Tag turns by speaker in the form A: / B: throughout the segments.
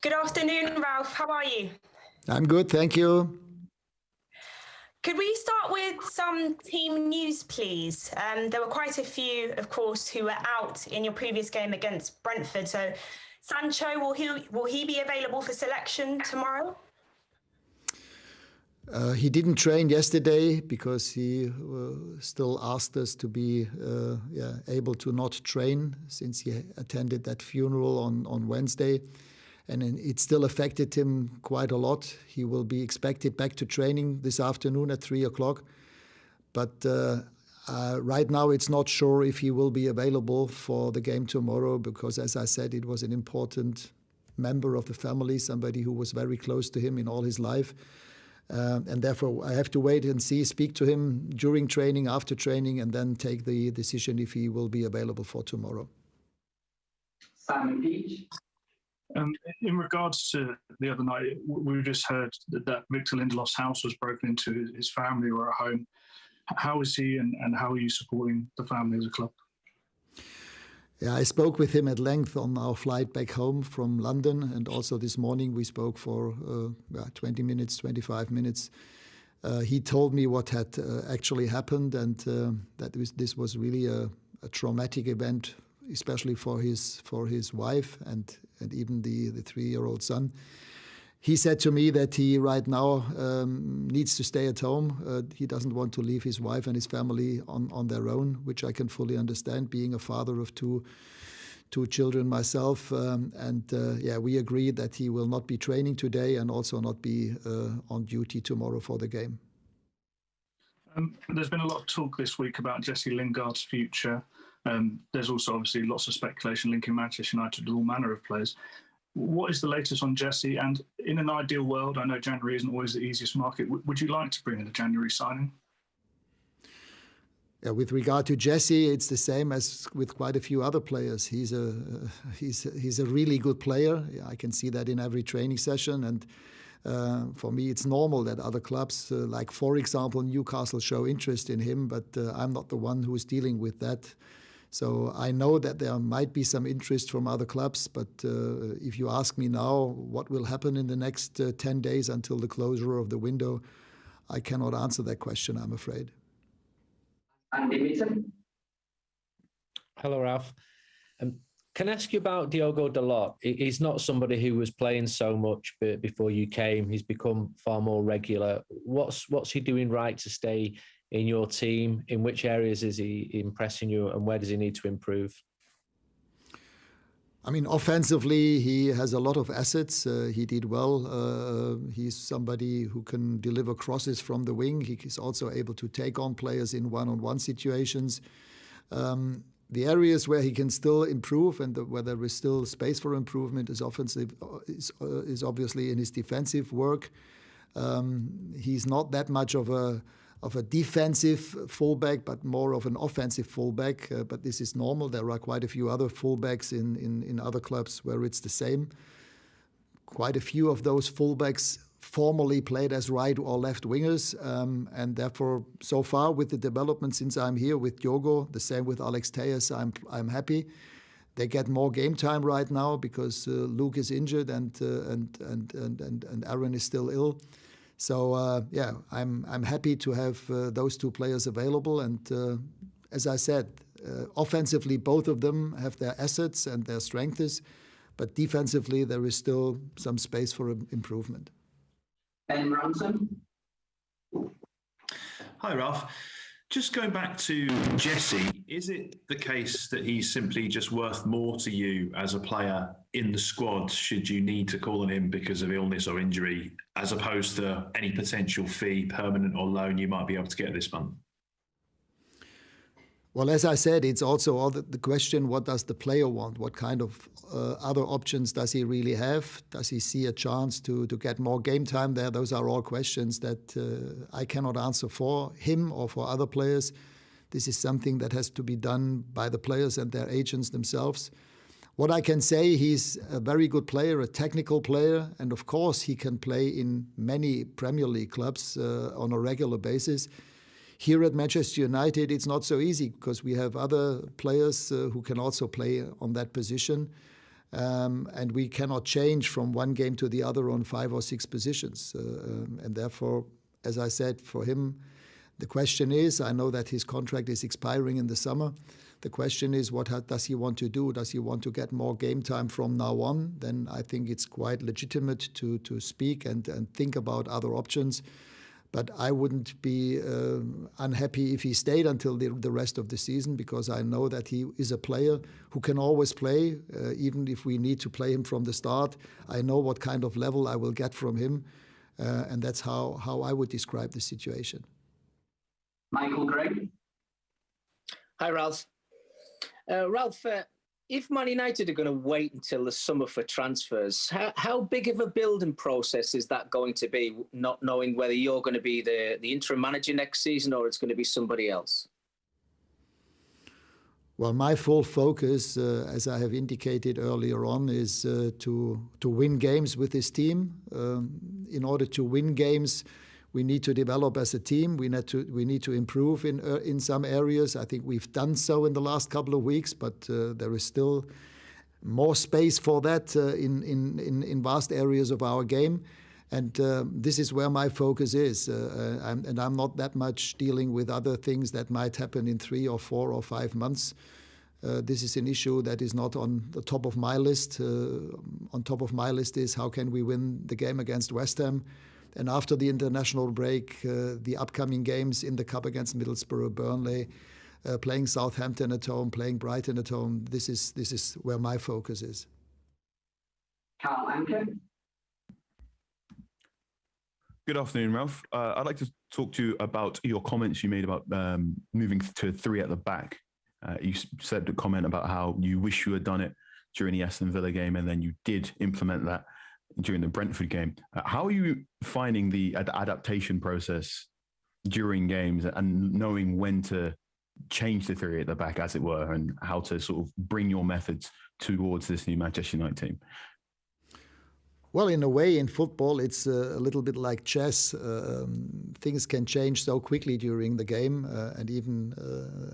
A: Good afternoon, Ralf. How are you?
B: I'm good, thank you.
A: Could we start with some team news, please? There were quite a few, of course, who were out in your previous game against Brentford. So, Sancho, will he be available for selection tomorrow?
B: He didn't train yesterday because he still asked us to be able to not train since he attended that funeral on Wednesday. And it still affected him quite a lot. He will be expected back to training this afternoon at 3 o'clock. But right now it's not sure if he will be available for the game tomorrow because, as I said, it was an important member of the family, somebody who was very close to him in all his life. And therefore, I have to wait and see, speak to him during training, after training, and then take the decision if he will be available for tomorrow.
C: Simon Peach.
D: In regards to the other night, we just heard that Victor Lindelof's house was broken into. His family were at home. How is he and how are you supporting the family as a club?
B: Yeah, I spoke with him at length on our flight back home from London, and also this morning we spoke for 20 minutes, 25 minutes. He told me what had actually happened, and that this was really a traumatic event, especially for his wife and even the 3-year-old son. He said to me that he right now needs to stay at home. He doesn't want to leave his wife and his family on their own, which I can fully understand, being a father of two children myself. We agreed that he will not be training today and also not be on duty tomorrow for the game.
D: There's been a lot of talk this week about Jesse Lingard's future. There's also obviously lots of speculation linking Manchester United with all manner of players. What is the latest on Jesse? And in an ideal world, I know January isn't always the easiest market. Would you like to bring in a January signing?
B: Yeah, with regard to Jesse, it's the same as with quite a few other players. He's a really good player. I can see that in every training session. And for me, it's normal that other clubs, like for example Newcastle, show interest in him. But I'm not the one who is dealing with that. So I know that there might be some interest from other clubs, but if you ask me now what will happen in the next 10 days until the closure of the window, I cannot answer that question, I'm afraid.
E: Hello, Ralf. Can I ask you about Diogo Dalot? He's not somebody who was playing so much before you came. He's become far more regular. What's he doing right to stay in your team? In which areas is he impressing you and where does he need to improve?
B: I mean, offensively, he has a lot of assets. He did well. He's somebody who can deliver crosses from the wing. He is also able to take on players in one-on-one situations. The areas where he can still improve and where there is still space for improvement is obviously in his defensive work. He's not that much of a defensive fullback, but more of an offensive fullback. But this is normal. There are quite a few other fullbacks in other clubs where it's the same. Quite a few of those fullbacks formerly played as right or left wingers. And therefore, so far with the development since I'm here with Diogo, the same with Alex Telles, I'm happy. They get more game time right now because Luke is injured and Aaron is still ill. So I'm happy to have those two players available. And as I said, offensively, both of them have their assets and their strengths, but defensively, there is still some space for improvement.
C: Ben Ransom.
F: Hi, Ralf. Just going back to Jesse, is it the case that he's simply just worth more to you as a player in the squad should you need to call on him because of illness or injury, as opposed to any potential fee, permanent or loan, you might be able to get this month?
B: Well, as I said, it's also all the question, what does the player want? What kind of other options does he really have? Does he see a chance to get more game time there? Those are all questions that I cannot answer for him or for other players. This is something that has to be done by the players and their agents themselves. What I can say, he's a very good player, a technical player, and of course he can play in many Premier League clubs on a regular basis. Here at Manchester United, it's not so easy because we have other players who can also play on that position. And we cannot change from one game to the other on 5 or 6 positions. And therefore, as I said, for him, the question is, I know that his contract is expiring in the summer. The question is, what does he want to do? Does he want to get more game time from now on? Then I think it's quite legitimate to speak and think about other options. But I wouldn't be unhappy if he stayed until the rest of the season, because I know that he is a player who can always play, even if we need to play him from the start. I know what kind of level I will get from him, and that's how I would describe the situation.
C: Michael Gregg.
G: Hi, Ralf. Ralf, if Man United are going to wait until the summer for transfers, how big of a building process is that going to be, not knowing whether you're going to be the interim manager next season or it's going to be somebody else?
B: Well, my full focus, as I have indicated earlier on, is to win games with this team. In order to win games, we need to develop as a team. We need to improve in some areas. I think we've done so in the last couple of weeks, but there is still more space for that in vast areas of our game. And this is where my focus is. And I'm not that much dealing with other things that might happen in 3 or 4 or 5 months. This is an issue that is not on the top of my list. On top of my list is how can we win the game against West Ham. And after the international break, the upcoming games in the Cup against Middlesbrough, Burnley, playing Southampton at home, playing Brighton at home, this is where my focus is.
C: Carl Anke.
H: Good afternoon, Ralf. I'd like to talk to you about your comments you made about moving to 3 at the back. You said a comment about how you wish you had done it during the Aston Villa game, and then you did implement that during the Brentford game. How are you finding the adaptation process during games and knowing when to change the 3 at the back, as it were, and how to sort of bring your methods towards this new Manchester United team?
B: Well, in a way, in football, it's a little bit like chess. Things can change so quickly during the game. And even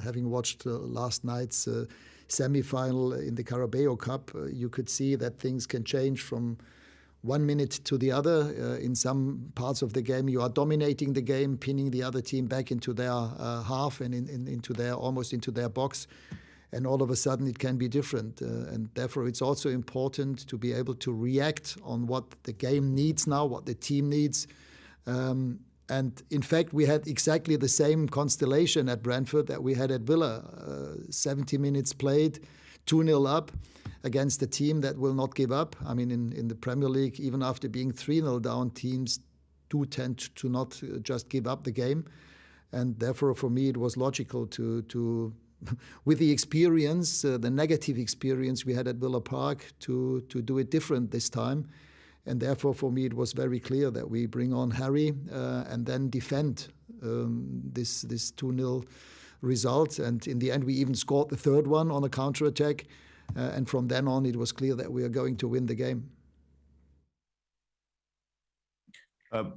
B: having watched last night's semi-final in the Carabao Cup, you could see that things can change from 1 minute to the other. In some parts of the game, you are dominating the game, pinning the other team back into their half and almost into their box. And all of a sudden, it can be different. And therefore, it's also important to be able to react on what the game needs now, what the team needs. And in fact, we had exactly the same constellation at Brentford that we had at Villa. 70 minutes played, 2-0 up against a team that will not give up. I mean, in the Premier League, even after being 3-0 down, teams do tend to not just give up the game. And therefore, for me, it was logical to with the experience, the negative experience we had at Villa Park, to do it different this time. And therefore, for me, it was very clear that we bring on Harry and then defend this 2-0 result. And in the end, we even scored the 3rd one on a counter-attack. And from then on, it was clear that we are going to win the game.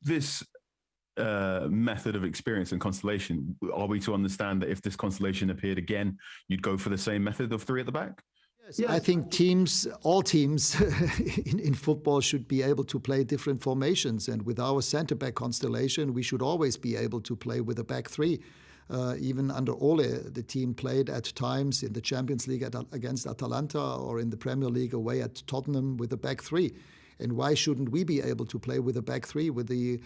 H: This method of experience and constellation, are we to understand that if this constellation appeared again, you'd go for the same method of 3 at the back?
B: Yes. I think all teams in football should be able to play different formations. And with our centre-back constellation, we should always be able to play with a back 3. Even under Ole, the team played at times in the Champions League against Atalanta or in the Premier League away at Tottenham with a back 3. And why shouldn't we be able to play with a back 3 with the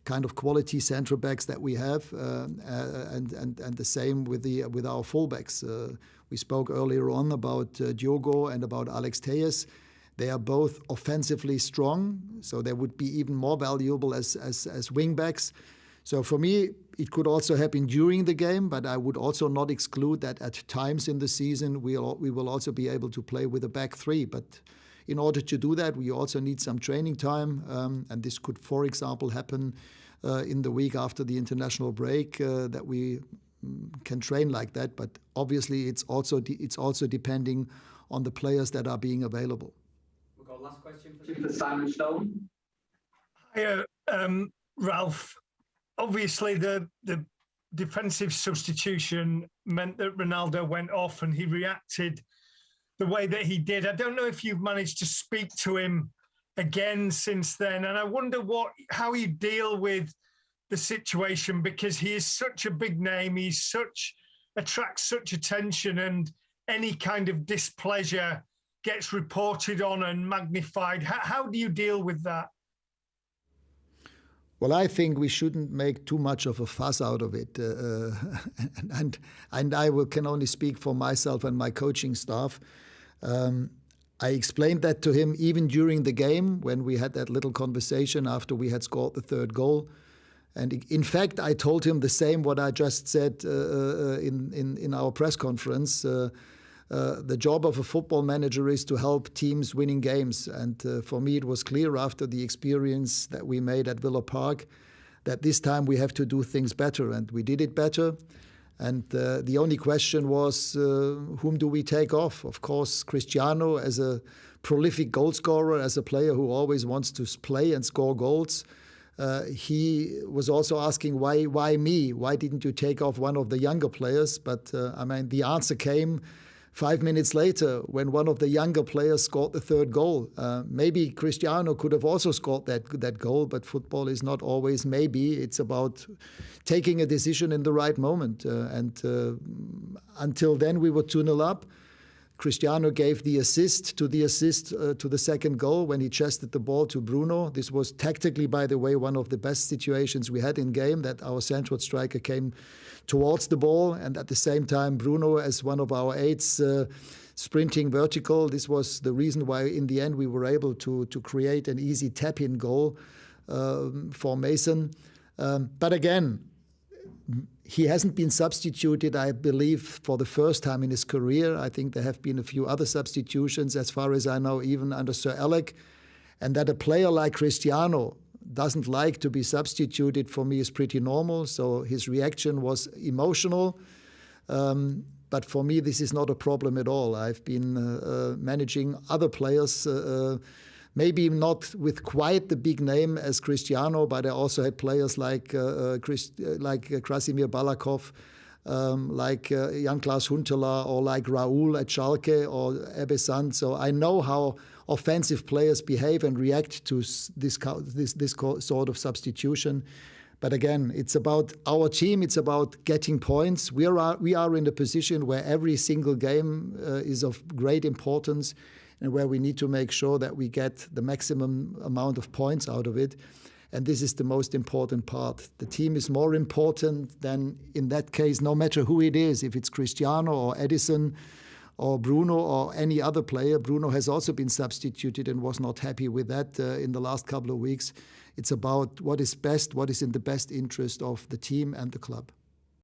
B: kind of quality centre backs that we have, and the same with our fullbacks? We spoke earlier on about Diogo and about Alex Telles. They are both offensively strong, so they would be even more valuable as wing backs. So for me, it could also happen during the game, but I would also not exclude that at times in the season we will also be able to play with a back 3. But in order to do that, we also need some training time, and this could, for example, happen in the week after the international break, that we can train like that. But obviously, it's also depending on the players that are being available.
C: We've got last question for Simon Stone.
I: Hi, Ralf. Obviously, the defensive substitution meant that Ronaldo went off, and he reacted the way that he did. I don't know if you've managed to speak to him again since then. And I wonder how you deal with the situation, because he is such a big name. Attracts such attention, and any kind of displeasure gets reported on and magnified. How do you deal with that?
B: Well, I think we shouldn't make too much of a fuss out of it. And I can only speak for myself and my coaching staff. I explained that to him even during the game when we had that little conversation after we had scored the third goal. And in fact, I told him the same what I just said in our press conference. The job of a football manager is to help teams winning games. And for me, it was clear after the experience that we made at Villa Park that this time we have to do things better. And we did it better. And the only question was, whom do we take off? Of course, Cristiano, as a prolific goal scorer, as a player who always wants to play and score goals. He was also asking, why me? Why didn't you take off one of the younger players? But the answer came 5 minutes later when one of the younger players scored the third goal. Maybe Cristiano could have also scored that goal, but football is not always maybe. It's about taking a decision in the right moment. Until then, we were 2-0 up. Cristiano gave the assist to the second goal when he chested the ball to Bruno. This was tactically, by the way, one of the best situations we had in game, that our central striker came towards the ball, and at the same time Bruno, as one of our eights, sprinting vertical. This was the reason why in the end we were able to create an easy tap-in goal for Mason. But again, he hasn't been substituted, I believe, for the first time in his career. I think there have been a few other substitutions, as far as I know, even under Sir Alec. And that a player like Cristiano doesn't like to be substituted, for me, is pretty normal. So his reaction was emotional. But for me, this is not a problem at all. I've been managing other players, maybe not with quite the big name as Cristiano, but I also had players like Krasimir Balakov, like Jan-Klaas Huntelaar, or like Raúl at Schalke, or Ebbe Sand. So I know how offensive players behave and react to this sort of substitution. But again, it's about our team. It's about getting points. We are in a position where every single game is of great importance, and where we need to make sure that we get the maximum amount of points out of it. And this is the most important part. The team is more important than, in that case, no matter who it is, if it's Cristiano or Edison or Bruno or any other player. Bruno has also been substituted and was not happy with that in the last couple of weeks. It's about what is best, what is in the best interest of the team and the club.